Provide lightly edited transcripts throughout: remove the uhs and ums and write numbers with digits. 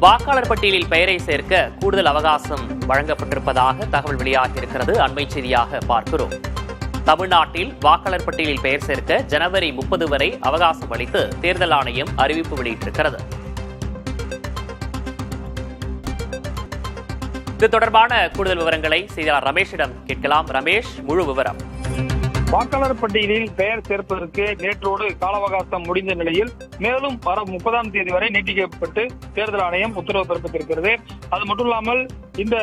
வாக்காளர் பட்டியலில் பெயரை சேர்க்க கூடுதல் அவகாசம் வழங்கப்பட்டிருப்பதாக தகவல் வெளியாகியிருக்கிறது. அண்மை செய்தியாக பார்க்கிறோம். தமிழ்நாட்டில் வாக்காளர் பட்டியலில் பெயர் சேர்க்க ஜனவரி 30 வரை அவகாசம் அளித்து தேர்தல் ஆணையம் அறிவிப்பு வெளியிட்டிருக்கிறது. இது தொடர்பான கூடுதல் விவரங்களை செய்தியாளர் ரமேஷிடம் கேட்கலாம். ரமேஷ், முழு விவரம். வாக்காளர் பட்டியலில் பெயர் சேர்ப்பதற்கு நேற்றோடு கால அவகாசம் முடிந்த நிலையில் மேலும் வரும் 30ஆம் தேதி வரை நீட்டிக்கப்பட்டு தேர்தல் ஆணையம் உத்தரவு பிறப்பித்திருக்கிறது. அது மட்டும் இல்லாமல் இந்த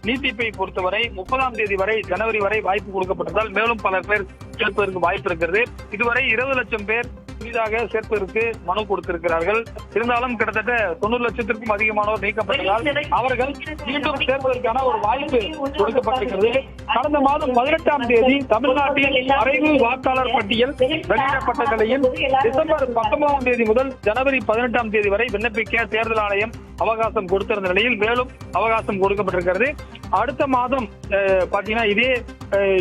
நீட்டிப்பை பொறுத்தவரை 30ஆம் தேதி வரை ஜனவரி வரை வாய்ப்பு கொடுக்கப்பட்டதால் மேலும் பல பேர் சேர்ப்பதற்கு வாய்ப்பு இருக்கிறது. இதுவரை 20 லட்சம் பேர் புதிதாக சேர்ப்பதற்கு மனு கொடுத்திருக்கிறார்கள். இருந்தாலும் கிட்டத்தட்ட 90 லட்சத்திற்கும் அதிகமானோர் நீக்கப்பட்டதால் அவர்கள் மீண்டும் சேர்ப்பதற்கான ஒரு வாய்ப்பு கொடுக்கப்பட்டிருக்கிறது. கடந்த மாதம் 18ஆம் தேதி தமிழ்நாட்டில் வரைவு வாக்காளர் பட்டியல் வெளியிடப்பட்ட நிலையில் டிசம்பர் 19ஆம் தேதி முதல் ஜனவரி 18ஆம் தேதி வரை விண்ணப்பிக்க தேர்தல் ஆணையம் அவகாசம் கொடுத்திருந்த நிலையில் மேலும் அவகாசம் கொடுக்கப்பட்டிருக்கிறது. அடுத்த மாதம் பாத்தீங்கன்னா இதே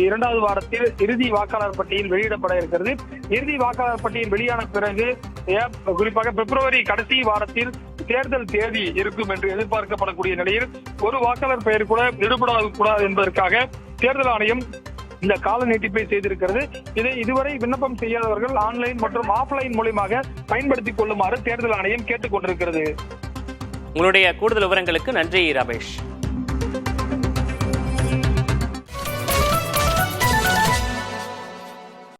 2வது வாரத்தில் இறுதி வாக்காளர் பட்டியல் வெளியிடப்பட இருக்கிறது. இறுதி வாக்காளர் பட்டியல் வெளியான பிறகு குறிப்பாக பிப்ரவரி கடைசி வாரத்தில் தேர்தல் தேதி இருக்கும் என்று எதிர்பார்க்கப்படக்கூடிய நிலையில் ஒரு வாக்காளர் பெயர் கூட விடுபடக்கூடாது என்பதற்காக தேர்தல் ஆணையம் இந்த கால நீட்டிப்பை செய்திருக்கிறது. இதை இதுவரை விண்ணப்பம் செய்யாதவர்கள் ஆன்லைன் மற்றும் ஆஃப்லைன் மூலமாக பயன்படுத்திக் கொள்ளுமாறு தேர்தல் ஆணையம் கேட்டுக் கொண்டிருக்கிறது. உங்களுடைய கூடுதல் விவரங்களுக்கு நன்றி ரமேஷ்.